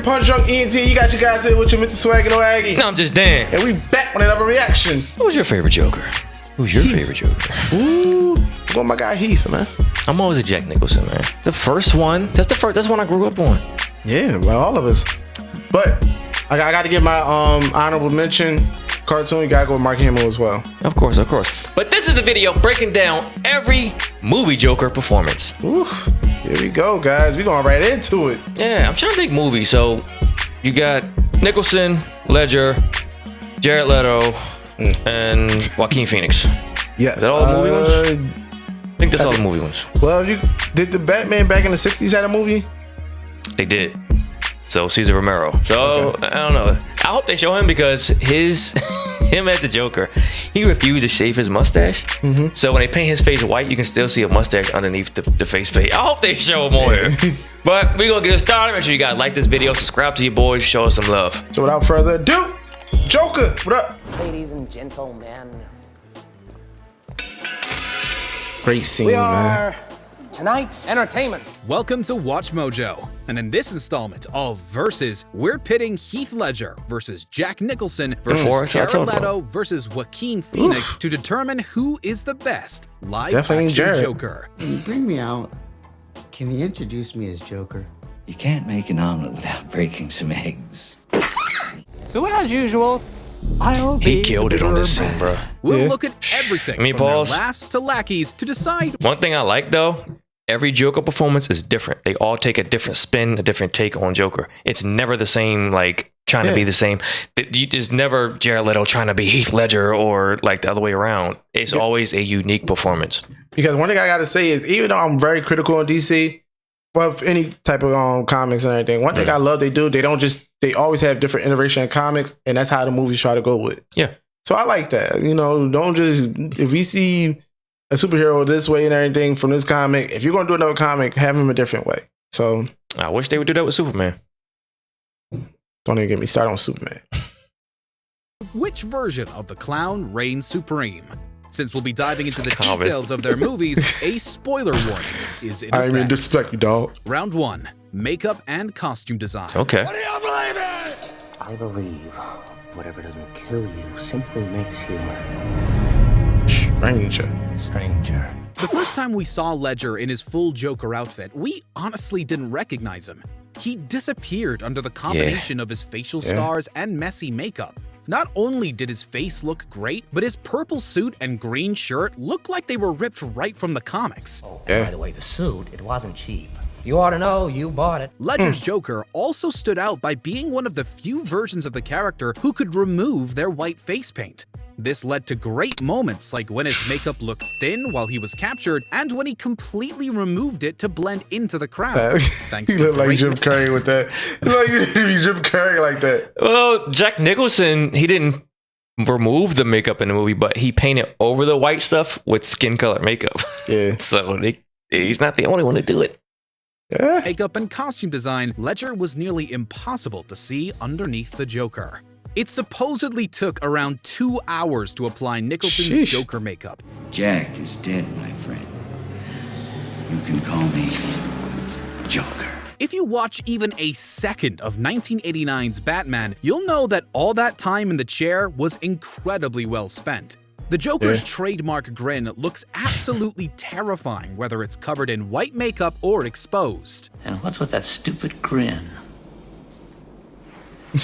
PunchDrunk ENT. You got you guys here with your Mr. Swag and Aggie. No, I'm just Dan. And we back with another reaction. Who's your favorite Joker? Who's your favorite Joker? Ooh, I'm going my guy Heath, man. I'm always a Jack Nicholson, man. The first one. That's the one I grew up on. Yeah, well, all of us. But I got to get my honorable mention cartoon. You gotta go with Mark Hamill as well. Of course. But this is the video breaking down every movie Joker performance. Oof. Here we go, guys. We going right into it. Yeah, I'm trying to think movies. So you got Nicholson, Ledger, Jared Leto, and Joaquin Phoenix. Yes. Is that all the movie ones? I think that's all the movie ones. Well, did the Batman back in the 60s had a movie? They did. So Cesar Romero. So okay. I don't know. I hope they show him because him as the Joker, he refused to shave his mustache. So when they paint his face white, you can still see a mustache underneath the face paint. I hope they show him more. But we're gonna get started. Make sure you guys like this video, subscribe to your boys, show us some love. So without further ado, Joker, what up? Ladies and gentlemen, great scene, we man. are tonight's entertainment. Welcome to Watch Mojo, and in this installment of Versus, we're pitting Heath Ledger versus Jack Nicholson versus Jared Leto versus Joaquin Phoenix to determine who is the best live-action Joker. When you bring me out, can you introduce me as Joker? You can't make an omelet without breaking some eggs. So as usual, I'll be He killed it on this scene, bro. We'll look at everything from their laughs to lackeys to decide. One thing I like though, every Joker performance is different. They all take a different spin, a different take on Joker. It's never the same, like trying to be the same. There's never Jared Leto trying to be Heath Ledger or like the other way around. It's always a unique performance. Because one thing I gotta say is, even though I'm very critical on DC, well, any type of comics and everything, one thing I love they always have different iteration of comics, and that's how the movies try to go with. Yeah. So I like that. You know, don't just, if we see a superhero this way and everything from this comic, if you're gonna do another comic, have him a different way. So I wish they would do that with Superman. Don't even get me started on Superman. Which version of the clown reigns supreme? Since we'll be diving into the details of their movies, a spoiler warning is in effect. I mean, disrespect you, dog. Round 1, makeup and costume design. Okay. What do you believe in? I believe whatever doesn't kill you simply makes you stranger. The first time we saw Ledger in his full Joker outfit, we honestly didn't recognize him. He disappeared under the combination of his facial scars and messy makeup. Not only did his face look great, but his purple suit and green shirt looked like they were ripped right from the comics. Oh, and by the way, the suit, it wasn't cheap. You ought to know, you bought it. Ledger's Joker also stood out by being one of the few versions of the character who could remove their white face paint. This led to great moments like when his makeup looked thin while he was captured and when he completely removed it to blend into the crowd. Thanks You to look like Jim Carrey with that. You look like Jim Carrey like that. Well, Jack Nicholson, he didn't remove the makeup in the movie, but he painted over the white stuff with skin color makeup. Yeah. So he's not the only one to do it. Yeah. Makeup and costume design, Ledger was nearly impossible to see underneath the Joker. It supposedly took around 2 hours to apply Nicholson's Joker makeup. Jack is dead, my friend. You can call me Joker. If you watch even a second of 1989's Batman, you'll know that all that time in the chair was incredibly well spent. The Joker's trademark grin looks absolutely terrifying, whether it's covered in white makeup or exposed. And what's with that stupid grin?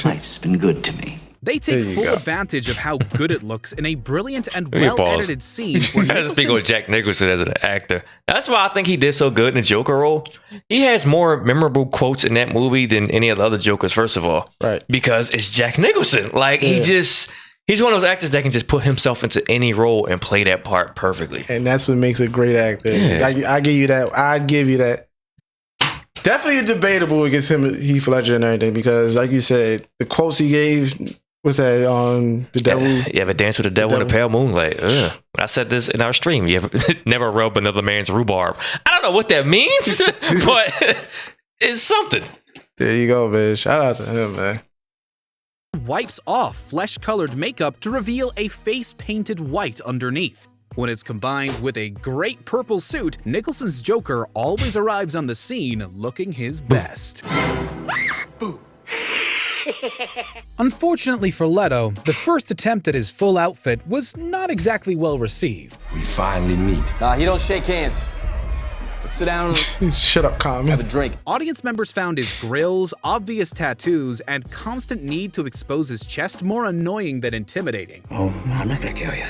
Life's been good to me. They take full advantage of how good it looks in a brilliant and well-edited scene. Speaking of Jack Nicholson as an actor, that's why I think he did so good in the Joker role. He has more memorable quotes in that movie than any of the other Jokers, first of all. Right. Because it's Jack Nicholson. Like, he's one of those actors that can just put himself into any role and play that part perfectly. And that's what makes a great actor. Yeah. I give you that. I give you that. Definitely debatable against him, Heath Ledger and everything, because like you said, the quotes he gave, what's that, the devil? You ever dance with the devil in the pale moonlight? I said this in our stream. You ever never rub another man's rhubarb? I don't know what that means, but it's something. There you go, man. Shout out to him, man. Wipes off flesh-colored makeup to reveal a face painted white underneath. When it's combined with a great purple suit, Nicholson's Joker always arrives on the scene looking his best. Boo! Unfortunately for Leto, the first attempt at his full outfit was not exactly well received. We finally meet. Nah, he don't shake hands. Let's sit down and Shut up, Common. have a drink. Audience members found his grills, obvious tattoos, and constant need to expose his chest more annoying than intimidating. Oh, I'm not gonna kill you.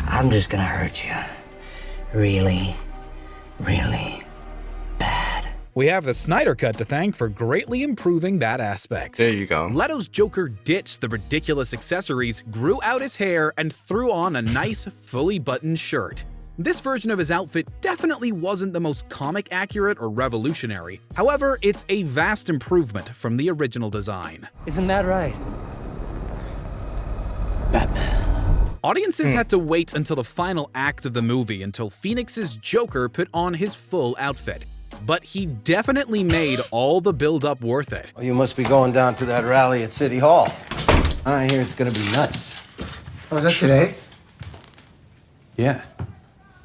I'm just gonna hurt you. Really, really bad. We have the Snyder Cut to thank for greatly improving that aspect. There you go. Leto's Joker ditched the ridiculous accessories, grew out his hair, and threw on a nice, fully buttoned shirt. This version of his outfit definitely wasn't the most comic accurate or revolutionary. However, it's a vast improvement from the original design. Isn't that right? Batman. Audiences had to wait until the final act of the movie until Phoenix's Joker put on his full outfit. But he definitely made all the build-up worth it. Oh, you must be going down to that rally at City Hall. I hear it's gonna be nuts. Oh, is that today? Yeah.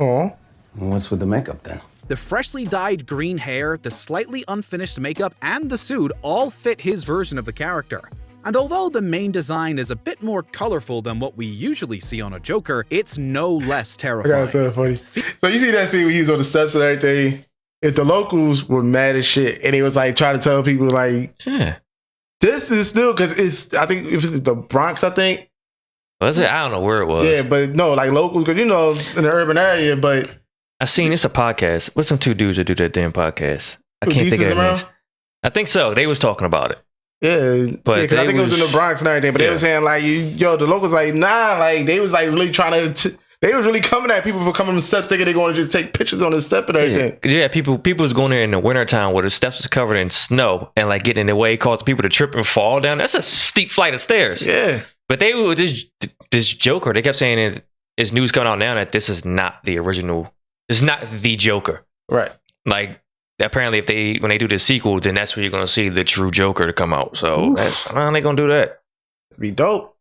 Oh. Well, what's with the makeup then? The freshly dyed green hair, the slightly unfinished makeup, and the suit all fit his version of the character. And although the main design is a bit more colorful than what we usually see on a Joker, it's no less I terrifying. got so funny. So you see that scene where he was on the steps and everything? If the locals were mad as shit and he was like trying to tell people like, this is still, because it's, I think if it's the Bronx, I think. Was it? I don't know where it was. Yeah, but no, like locals, because you know, in the urban area, but. I seen it's a podcast. What's some two dudes that do that damn podcast? I can't think of their names. I think so. They was talking about it. Yeah, but yeah, 'cause I think it was in the Bronx and everything, but they were saying like, yo, the locals like, nah, like they was like really trying to, they was really coming at people for coming on the steps thinking they're going to just take pictures on the step and everything. Yeah, people was going there in the wintertime where the steps was covered in snow and like getting in the way, causing people to trip and fall down. That's a steep flight of stairs. Yeah. But they were this Joker, they kept saying it, it's news coming out now that this is not the original, it's not the Joker. Right. Like, apparently when they do the sequel, then that's where you're going to see the true Joker to come out. So that's how they going to do that. Be dope.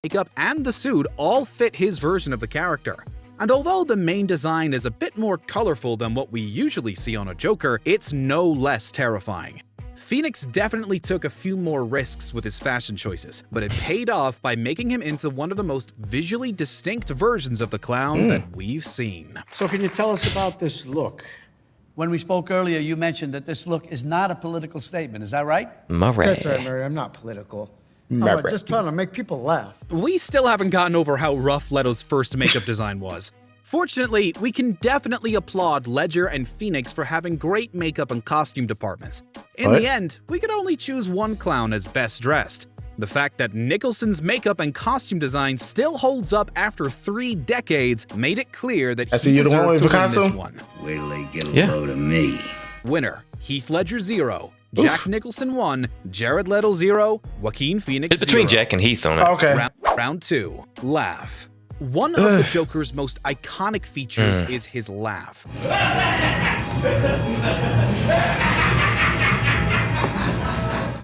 Makeup and the suit all fit his version of the character. And although the main design is a bit more colorful than what we usually see on a Joker, it's no less terrifying. Phoenix definitely took a few more risks with his fashion choices, but it paid off by making him into one of the most visually distinct versions of the clown that we've seen. So can you tell us about this look? When we spoke earlier, you mentioned that this look is not a political statement. Is that right? That's right, Mary. I'm not political. I'm just trying to make people laugh. We still haven't gotten over how rough Leto's first makeup design was. Fortunately, we can definitely applaud Ledger and Phoenix for having great makeup and costume departments. In the end, we could only choose one clown as best dressed. The fact that Nicholson's makeup and costume design still holds up after 3 decades made it clear that he deserved to win this one. Wait till they get a load of me. Winner, Heath Ledger 0, Jack Nicholson 1, Jared Leto 0, Joaquin Phoenix 0. It's between Jack and Heath on it. Okay. Round 2, laugh. One of the Joker's most iconic features is his laugh.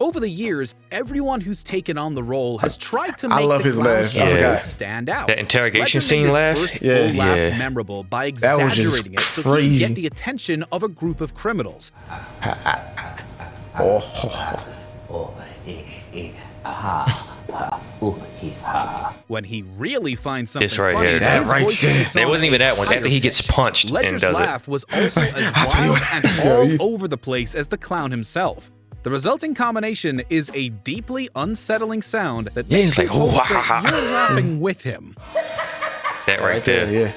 Over the years, everyone who's taken on the role has tried to make the clown's joke stand out. That interrogation Ledger scene made his laugh? first full laugh memorable by exaggerating it so he could get the attention of a group of criminals. When he really finds something funny, his voice takes on it wasn't even that one. a After he gets punched Ledger's and does laugh it. was also as wild and all over the place as the clown himself. The resulting combination is a deeply unsettling sound that makes you hope that you're laughing with him. That right there. Yeah.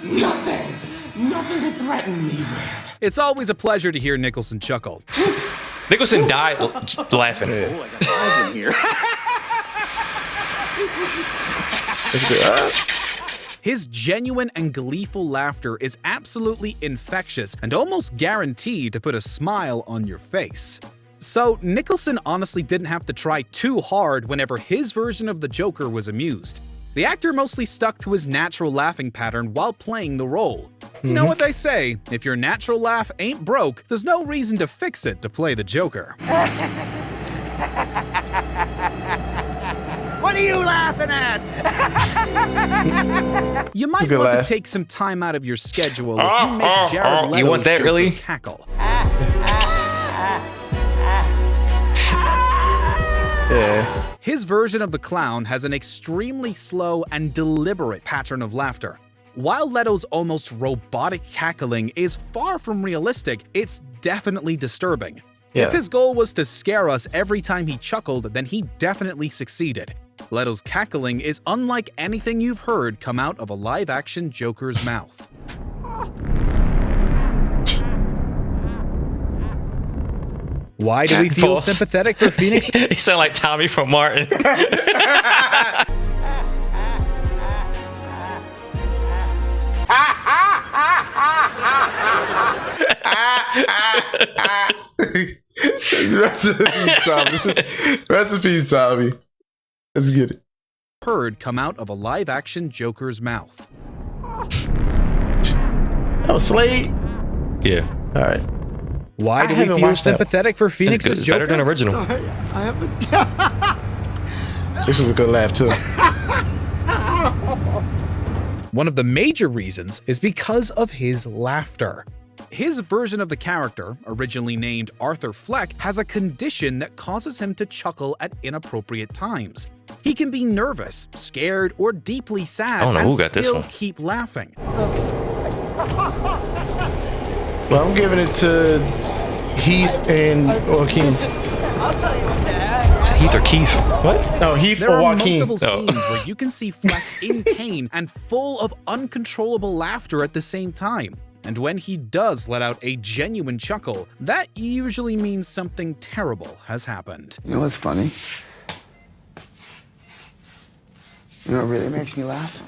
You have nothing to threaten me with. It's always a pleasure to hear Nicholson chuckle. Nicholson died laughing. His genuine and gleeful laughter is absolutely infectious and almost guaranteed to put a smile on your face. So Nicholson honestly didn't have to try too hard whenever his version of the Joker was amused. The actor mostly stuck to his natural laughing pattern while playing the role. You know what they say, if your natural laugh ain't broke, there's no reason to fix it to play the Joker. What are you laughing at? You might want to take some time out of your schedule if you make Jared Leto's you want that Joker really? cackle. Yeah. His version of the clown has an extremely slow and deliberate pattern of laughter. While Leto's almost robotic cackling is far from realistic, it's definitely disturbing. Yeah. If his goal was to scare us every time he chuckled, then he definitely succeeded. Leto's cackling is unlike anything you've heard come out of a live-action Joker's mouth. Why do we feel Pause. sympathetic for Phoenix? He sound like Tommy from Martin. Rest in peace, Tommy. Rest in peace, Tommy. Let's get it. Heard come out of a live-action Joker's mouth. Oh, Slade. Yeah. All right. Why do we haven't feel watched that. sympathetic for Phoenix's It's Joker? better than original. I haven't. This was a good laugh too. One of the major reasons is because of his laughter. His version of the character, originally named Arthur Fleck, has a condition that causes him to chuckle at inappropriate times. He can be nervous, scared, or deeply sad I don't know and who got this still one. keep laughing. Well, I'm giving it to Heath and Joaquin. Heath or Keith? What? No, Heath There or are Joaquin. multiple scenes where you can see Fleck in pain and full of uncontrollable laughter at the same time. And when he does let out a genuine chuckle, that usually means something terrible has happened. You know what's funny? You know what really makes me laugh?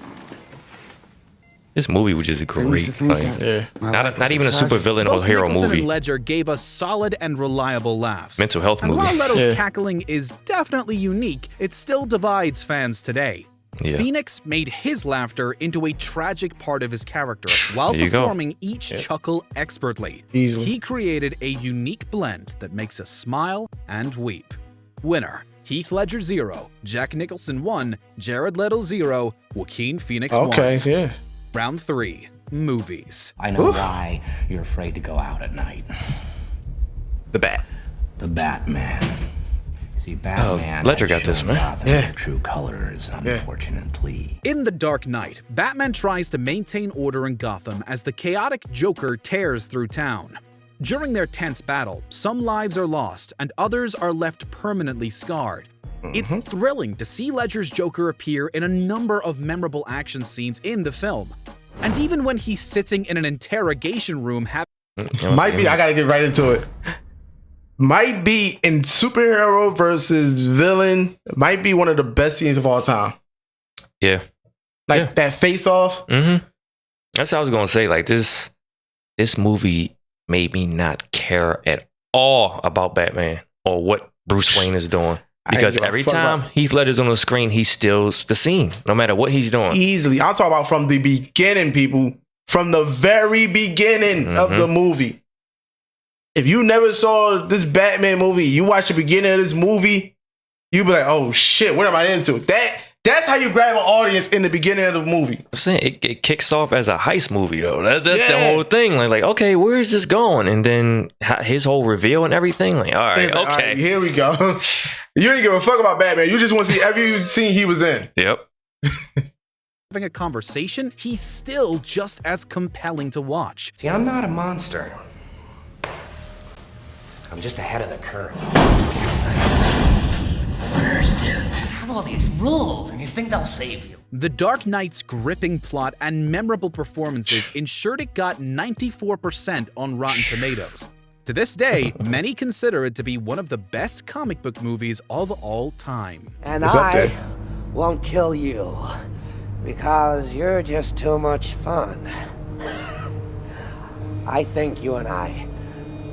This movie was just great. Like, Yeah. not even a super villain or Both hero Nicholson movie. and Ledger gave us solid and reliable laughs. Mental health And movie. while Leto's Yeah. cackling is definitely unique, it still divides fans today. Yeah. Phoenix made his laughter into a tragic part of his character while There you go. performing each chuckle expertly. Easily. He created a unique blend that makes us smile and weep. Winner: Heath Ledger 0, Jack Nicholson 1, Jared Leto 0, Joaquin Phoenix 1. Okay, yeah. Round 3, movies. I know why you're afraid to go out at night. The bat. The Batman. See, Batman. Ledger has got this, shown man. Gotham Yeah. their true colors, unfortunately. In The Dark Knight, Batman tries to maintain order in Gotham as the chaotic Joker tears through town. During their tense battle, some lives are lost and others are left permanently scarred. It's thrilling to see Ledger's Joker appear in a number of memorable action scenes in the film. And even when he's sitting in an interrogation room Might be. I gotta get right into it. Might be in superhero versus villain. Might be one of the best scenes of all time. Yeah. Like Yeah. that face off. Mm-hmm. That's what I was gonna say. Like this movie made me not care at all about Batman or what Bruce Wayne is doing. Because give a every fuck time about- Heath Ledger's on the screen, he steals the scene, no matter what he's doing. Easily. I'm talking about from the beginning, people. From the very beginning of the movie. If you never saw this Batman movie, you watch the beginning of this movie, you be like, oh shit, what am I into? That's how you grab an audience in the beginning of the movie. I'm saying it kicks off as a heist movie though. That's the Yeah. whole thing. Like, okay, where is this going? And then his whole reveal and everything. Like, all right, It's like, okay, all right, here we go. You ain't give a fuck about Batman. You just want to see every scene he was in. yep. having a conversation, he's still just as compelling to watch. See, I'm not a monster. I'm just ahead of the curve. Have all these rules, and you think they'll save you? The Dark Knight's gripping plot and memorable performances ensured it got 94% on Rotten Tomatoes. To this day, many consider it to be one of the best comic book movies of all time. And It's up I there. won't kill you because you're just too much fun. I think you and I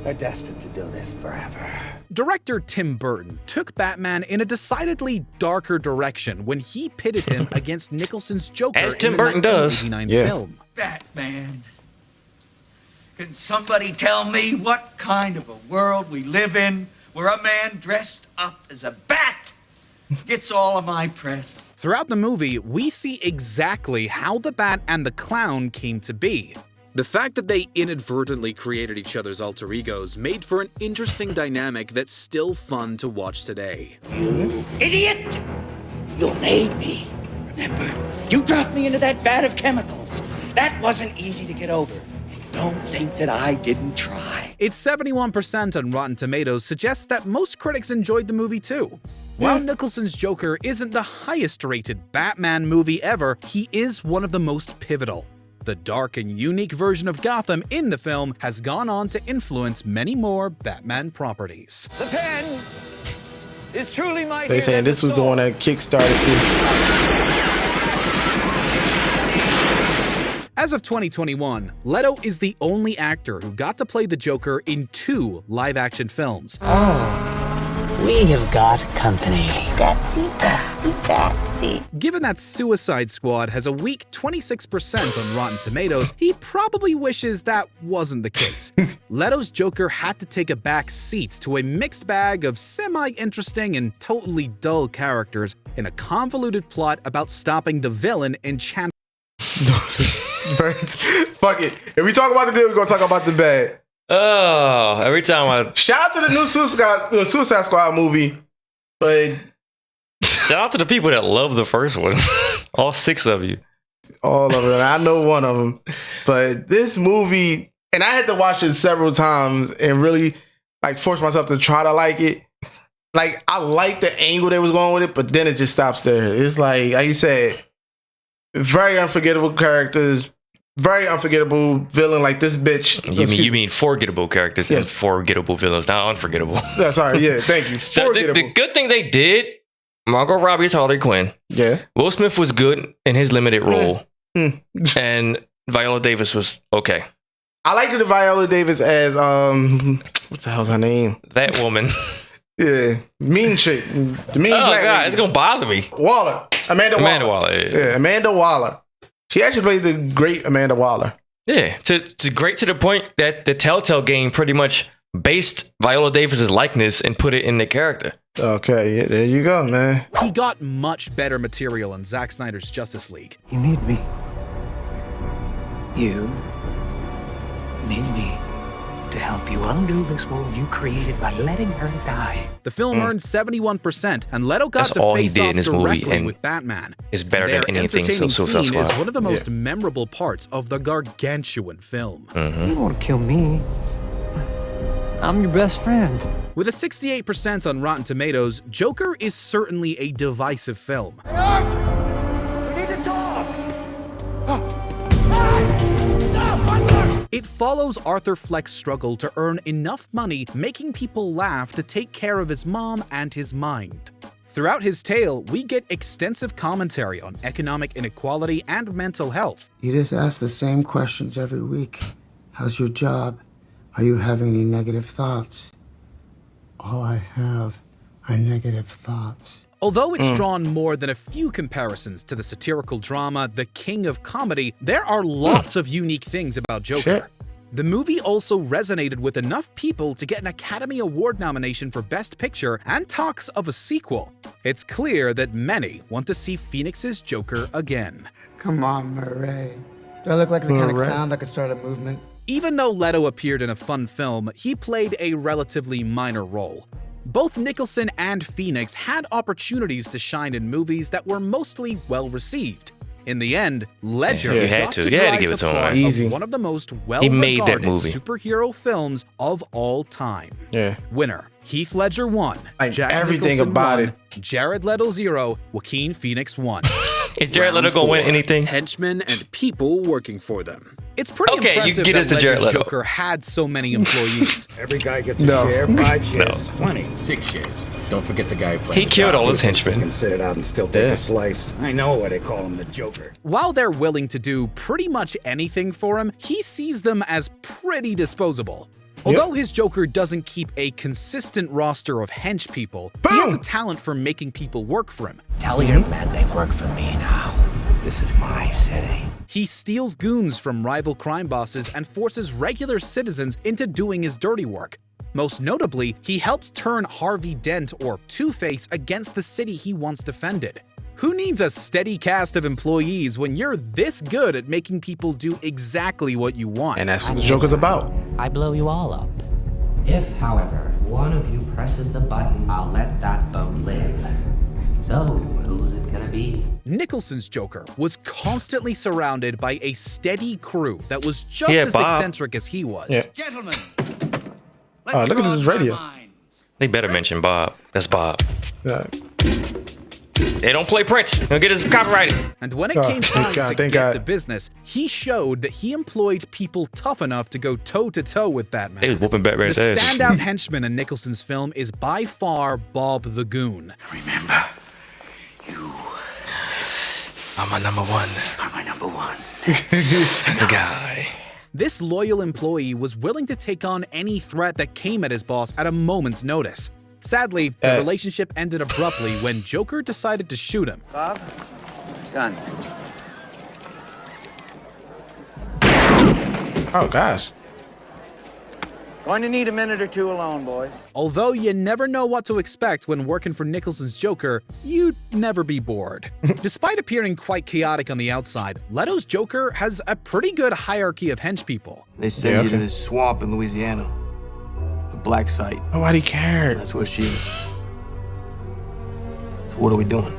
are destined to do this forever. Director Tim Burton took Batman in a decidedly darker direction when he pitted him against Nicholson's Joker As in Tim the Burton does. 1989 Yeah. film. Batman. Can somebody tell me what kind of a world we live in where a man dressed up as a bat gets all of my press? Throughout the movie, we see exactly how the Bat and the Clown came to be. The fact that they inadvertently created each other's alter egos made for an interesting dynamic that's still fun to watch today. You idiot! You made me. Remember? You dropped me into that vat of chemicals. That wasn't easy to get over. And don't think that I didn't try. Its 71% on Rotten Tomatoes suggests that most critics enjoyed the movie too. While Nicholson's Joker isn't the highest-rated Batman movie ever, he is one of the most pivotal. The dark and unique version of Gotham in the film has gone on to influence many more Batman properties. The pen is truly my They saying this was the one that kickstarted it. As of 2021, Leto is the only actor who got to play the Joker in 2 live-action films. We have got company. Given that Suicide Squad has a weak 26% on Rotten Tomatoes, he probably wishes that wasn't the case. Leto's Joker had to take a back seat to a mixed bag of semi-interesting and totally dull characters in a convoluted plot about stopping the villain in Fuck it. If we talk about the good, we're gonna talk about the bad. Oh, every time I shout out to the new Suicide Squad movie, but shout out to the people that love the first one. All 6 of you. All of them. I know one of them. But this movie, and I had to watch it several times and really like force myself to try to like it. Like I like the angle they was going with it, but then it just stops there. It's like you said, very unforgettable characters. Very unforgettable villain like this bitch. You mean forgettable characters and forgettable villains, not unforgettable. That's all right. Yeah, thank you. The good thing they did, Margot Robbie's Harley Quinn. Yeah. Will Smith was good in his limited role. And Viola Davis was okay. I liked the Viola Davis as what the hell's her name? That woman. Yeah, mean chick. The mean black God, lady. it's gonna bother me. Waller. Amanda Waller. Yeah, Amanda Waller. She actually played the great Amanda Waller. Yeah, to great to the point that the Telltale game pretty much based Viola Davis's likeness and put it in the character. Okay, yeah, there you go, man. He got much better material in Zack Snyder's Justice League. You need me. You need me to help you undo this world you created by letting her die. The film earned 71%, and Leto got That's to all he face did off in this movie, directly and with Batman. It's better Their than anything entertaining Suicide scene is Squad. one of the most memorable parts of the gargantuan film. You don't want to kill me. I'm your best friend. With a 68% on Rotten Tomatoes, Joker is certainly a divisive film. We need to talk. It follows Arthur Fleck's struggle to earn enough money making people laugh to take care of his mom and his mind. Throughout his tale, we get extensive commentary on economic inequality and mental health. You just ask the same questions every week. How's your job? Are you having any negative thoughts? All I have are negative thoughts. Although it's drawn more than a few comparisons to the satirical drama The King of Comedy, there are lots of unique things about Joker. Sure. The movie also resonated with enough people to get an Academy Award nomination for Best Picture and talks of a sequel. It's clear that many want to see Phoenix's Joker again. Come on, Murray. Do I look like the kind of clown that could start a movement? Even though Leto appeared in a fun film, he played a relatively minor role. Both Nicholson and Phoenix had opportunities to shine in movies that were mostly well-received. In the end, Ledger You had got to. to You had to drive give the it to him, plot right? Easy. of one of the most He well-regarded made that movie. superhero films of all time. Yeah. Winner, Heath Ledger 1, Like, Jack everything Nicholson about 1, it. Jared Leto 0, Joaquin Phoenix 1. Is Jared Leto gonna win anything? Henchmen and people working for them. It's pretty Okay, you impressive get that us to Jared Ledger's Leto. Joker had so many employees. Every guy gets a No. share, 5 shares No. is plenty, 6 shares. Don't forget the guy who played He the killed top. all his He henchmen. can sit it out and still take a slice. I know why they call him the Joker. While they're willing to do pretty much anything for him, he sees them as pretty disposable. Although his Joker doesn't keep a consistent roster of hench people, he has a talent for making people work for him. Tell your men they work for me now. This is my city. He steals goons from rival crime bosses and forces regular citizens into doing his dirty work. Most notably, he helps turn Harvey Dent, or Two-Face, against the city he once defended. Who needs a steady cast of employees when you're this good at making people do exactly what you want? And that's what the Joker's about. I blow you all up. If, however, one of you presses the button, I'll let that boat live. So, who's it gonna be? Nicholson's Joker was constantly surrounded by a steady crew that was just as eccentric as he was. Yeah. Gentlemen, Oh, look at this radio. They better mention Bob. That's Bob. Yeah. They don't play Prince. He'll get his copyrighted. And when it came time to get to business, he showed that he employed people tough enough to go toe-to-toe with Batman. They was whooping Batman's The ass. standout henchman in Nicholson's film is by far Bob the Goon. Remember, you I'm my number one. are my number one. The guy. This loyal employee was willing to take on any threat that came at his boss at a moment's notice. Sadly, the relationship ended abruptly when Joker decided to shoot him. Bob, gun. Oh, gosh. Going to need a minute or two alone, boys. Although you never know what to expect when working for Nicholson's Joker, you'd never be bored. Despite appearing quite chaotic on the outside, Leto's Joker has a pretty good hierarchy of henchpeople. They send you to this swamp in Louisiana. A black site. Nobody cared. That's where she is. So what are we doing?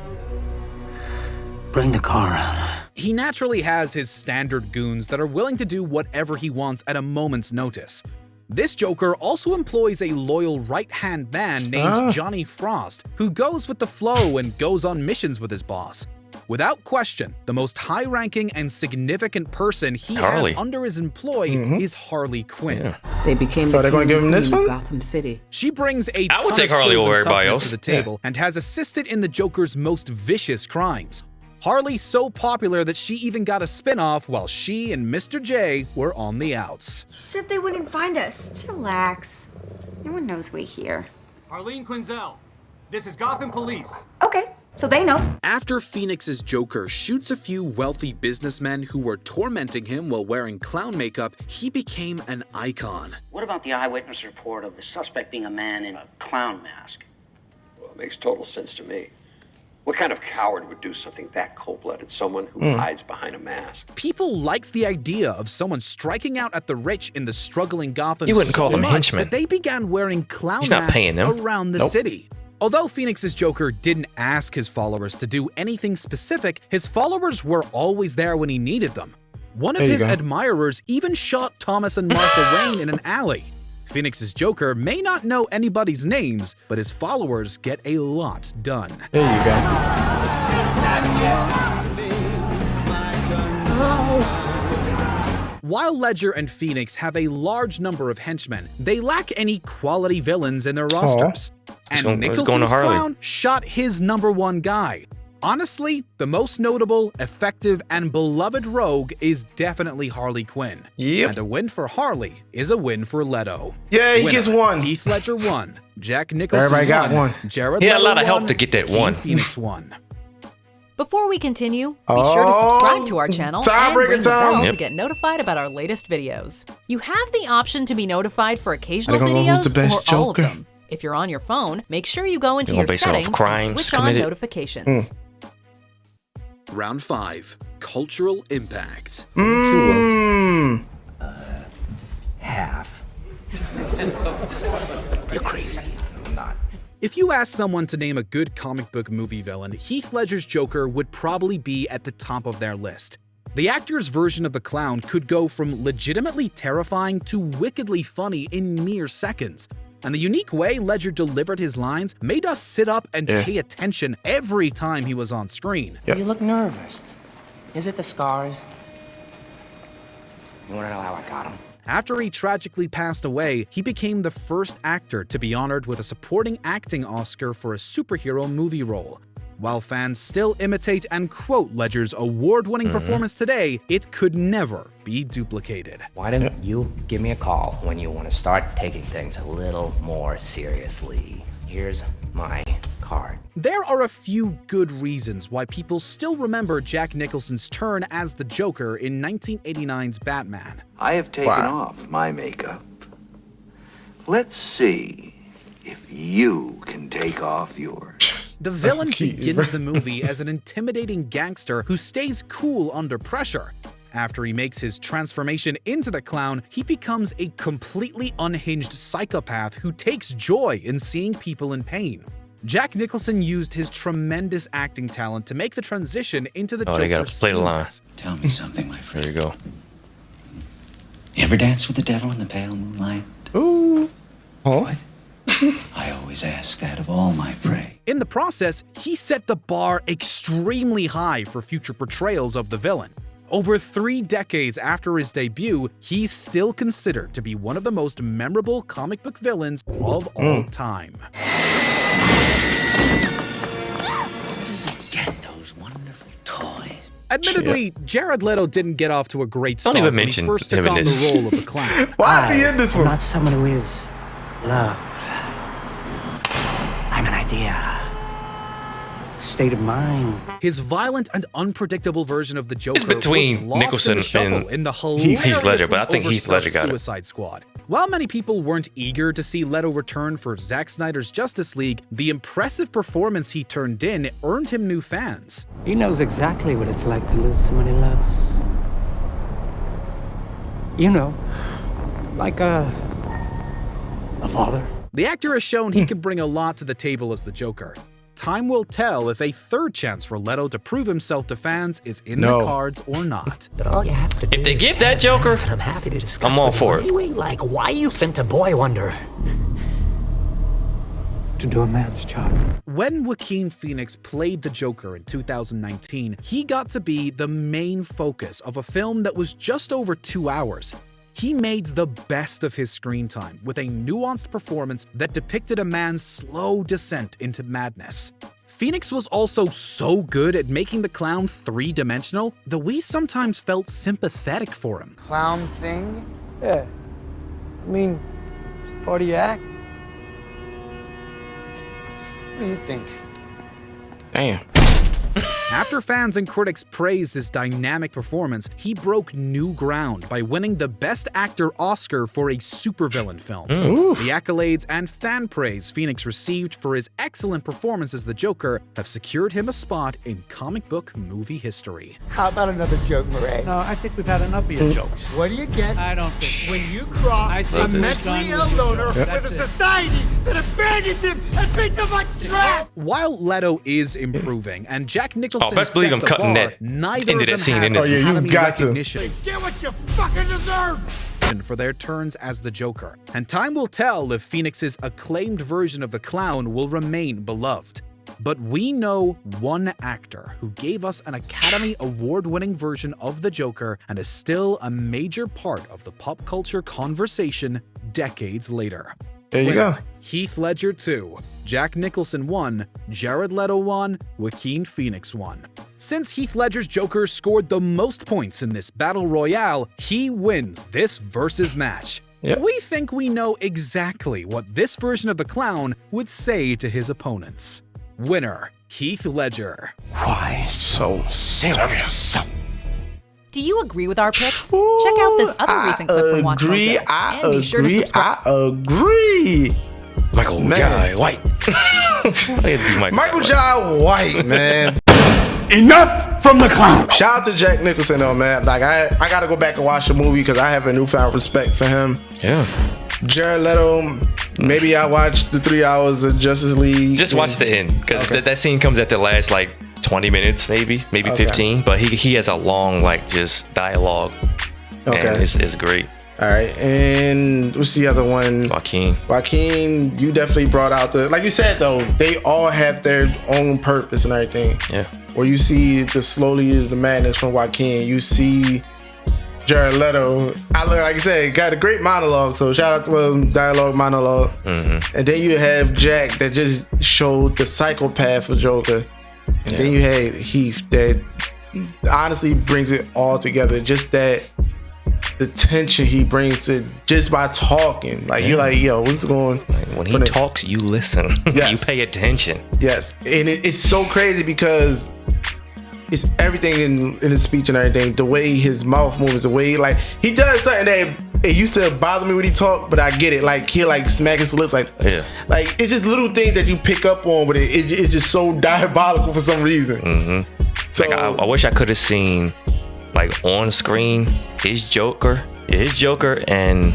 Bring the car around. He naturally has his standard goons that are willing to do whatever he wants at a moment's notice. This Joker also employs a loyal right-hand man named Johnny Frost, who goes with the flow and goes on missions with his boss. Without question, the most high-ranking and significant person he has under his employ is Harley Quinn. They became the they're going to give him this one? Gotham City. She brings a I would ton take of Harley skills over and everybody toughness else. to the table and has assisted in the Joker's most vicious crimes. Harley's so popular that she even got a spin-off while she and Mr. J were on the outs. She said they wouldn't find us. Relax. No one knows we're here. Arlene Quinzel, this is Gotham Police. Okay, so they know. After Phoenix's Joker shoots a few wealthy businessmen who were tormenting him while wearing clown makeup, he became an icon. What about the eyewitness report of the suspect being a man in a clown mask? Well, it makes total sense to me. What kind of coward would do something that cold-blooded? Someone who hides behind a mask. People liked the idea of someone striking out at the rich in the struggling Gotham. You wouldn't call them much henchmen. that they began wearing clown He's not masks paying them. around the city. Although Phoenix's Joker didn't ask his followers to do anything specific, his followers were always there when he needed them. One of his admirers even shot Thomas and Martha Wayne in an alley. Phoenix's Joker may not know anybody's names, but his followers get a lot done. There you go. While Ledger and Phoenix have a large number of henchmen, they lack any quality villains in their rosters. And Nicholson's clown shot his #1 guy. Honestly, the most notable, effective, and beloved rogue is definitely Harley Quinn. Yep. And a win for Harley is a win for Leto. Yeah, he gets one. Heath Ledger won. Jack Nicholson Everybody got one. Jared He had a Leto lot of help won, to get that Joaquin one. Phoenix won. Before we continue, be sure to subscribe to our channel and ring the bell to get notified about our latest videos. You have the option to be notified for occasional videos or all of them. If you're on your phone, make sure you go into your settings and switch on notifications. Round 5, Cultural Impact. Half. You're crazy. I'm not. If you ask someone to name a good comic book movie villain, Heath Ledger's Joker would probably be at the top of their list. The actor's version of the clown could go from legitimately terrifying to wickedly funny in mere seconds. And the unique way Ledger delivered his lines made us sit up and pay attention every time he was on screen. You look nervous. Is it the scars? You wanna know how I got them? After he tragically passed away, he became the first actor to be honored with a supporting acting Oscar for a superhero movie role. While fans still imitate and quote Ledger's award-winning performance today, it could never be duplicated. Why don't you give me a call when you want to start taking things a little more seriously? Here's my card. There are a few good reasons why people still remember Jack Nicholson's turn as the Joker in 1989's Batman. I have taken off my makeup. Let's see if you can take off yours. The villain begins the movie as an intimidating gangster who stays cool under pressure. After he makes his transformation into the clown, he becomes a completely unhinged psychopath who takes joy in seeing people in pain. Jack Nicholson used his tremendous acting talent to make the transition into the Joker. They gotta play the line. Tell me something, my friend. There you go. You ever dance with the devil in the pale moonlight? Ooh. Oh. What? I always ask that of all my prey. In the process, he set the bar extremely high for future portrayals of the villain. Over 3 decades after his debut, he's still considered to be one of the most memorable comic book villains of all time. Where does he get those wonderful toys? Admittedly, Jared Leto didn't get off to a great start Don't even when he mention first him took in on this. the role of the clown. Why is he in this I'm one? not someone who is loved. I'm an idea. State of mind. His violent and unpredictable version of the Joker It's between was lost Nicholson in the shuffle and in the Heath Ledger, but I think Heath Ledger got it. Suicide Squad. While many people weren't eager to see Leto return for Zack Snyder's Justice League, the impressive performance he turned in earned him new fans. He knows exactly what it's like to lose someone he loves. You know, like a father. The actor has shown he can bring a lot to the table as the Joker. Time will tell if a third chance for Leto to prove himself to fans is in the cards or not. But all you have to do If they is give tell that me, Joker, and I'm happy to discuss I'm all with you. for What it. are you ain't like? Why you sent a boy wonder to do a man's job? When Joaquin Phoenix played the Joker in 2019, he got to be the main focus of a film that was just over 2 hours. He made the best of his screen time with a nuanced performance that depicted a man's slow descent into madness. Phoenix was also so good at making the clown three-dimensional that we sometimes felt sympathetic for him. Clown thing? Yeah. I mean, it's part of your act. What do you think? Damn. After fans and critics praised his dynamic performance, he broke new ground by winning the Best Actor Oscar for a supervillain film. The accolades and fan praise Phoenix received for his excellent performance as the Joker have secured him a spot in comic book movie history. How about another joke, Murray? No, I think we've had enough of your jokes. What do you get I don't think. when you cross I a think we're mentally done ill with your loner jokes. with That's a it. society that abandons him and treats him like trash? While Leto is improving and Jack Nicholson best believe set I'm the cutting bar, that neither into of that them scene had in this. Oh, yeah, you Academy got to. recognition Get what you fucking deserve! for their turns as the Joker, and time will tell if Phoenix's acclaimed version of the clown will remain beloved. But we know one actor who gave us an Academy Award-winning version of the Joker and is still a major part of the pop culture conversation decades later. There you go. Heath Ledger 2, Jack Nicholson 1, Jared Leto 1, Joaquin Phoenix 1. Since Heath Ledger's Joker scored the most points in this battle royale, he wins this versus match. Yep. We think we know exactly what this version of the clown would say to his opponents. Winner, Heath Ledger. Why so serious? Do you agree with our picks? Check out this other recent clip from Watch Mojo. And be sure to subscribe. I agree. Michael Jai White. Michael Jai White, man. Enough from the clown. Shout out to Jack Nicholson, though, man. Like I gotta go back and watch the movie because I have a newfound respect for him. Yeah. Jared Leto, maybe I watched the 3 hours of Justice League. Just watch the end because that scene comes at the last like 20 minutes, maybe 15. But he has a long just dialogue. Okay. And it's great. All right, and what's the other one? Joaquin, you definitely brought out like you said though, they all have their own purpose and everything. Yeah. Where you see the madness from Joaquin, you see Jared Leto. Like I said, got a great monologue. So shout out to him, dialogue monologue. Mm-hmm. And then you have Jack that just showed the psychopath of Joker, and then you had Heath that honestly brings it all together. Just that. The tension he brings to just by talking, you're like, yo, what's going on? When he talks, you listen. Yes. You pay attention. Yes, and it's so crazy because it's everything in his speech and everything. The way his mouth moves, the way he does something that it used to bother me when he talked, but I get it. Like he'll like smack his lips, like it's just little things that you pick up on, but it's just so diabolical for some reason. So, like I wish I could have seen like on screen his Joker and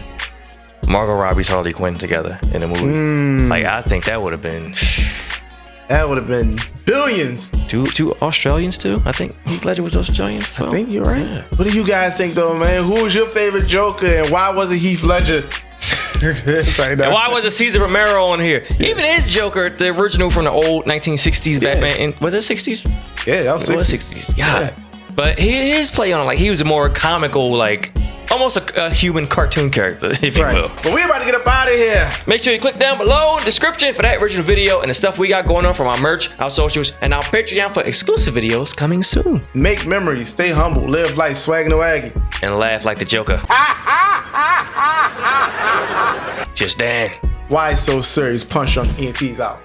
Margot Robbie's Harley Quinn together in a movie. Like I think that would have been billions. Two Australians too. I think Heath Ledger was Australian as well. I think you're right. Yeah. What do you guys think though, man? Who was your favorite Joker and why was it Heath Ledger? And why was it Cesar Romero on here? Even his Joker, the original from the old 1960s Batman, was it 60s? Yeah, that was 60s. 60s. God. But his play on it, like he was a more comical, like almost a human cartoon character, if you will. But we're about to get up out of here. Make sure you click down below in the description for that original video and the stuff we got going on from our merch, our socials, and our Patreon for exclusive videos coming soon. Make memories, stay humble, live life, swag no aggie, and laugh like the Joker. Just Dan. Why so serious? PunchDrunk ENT's out.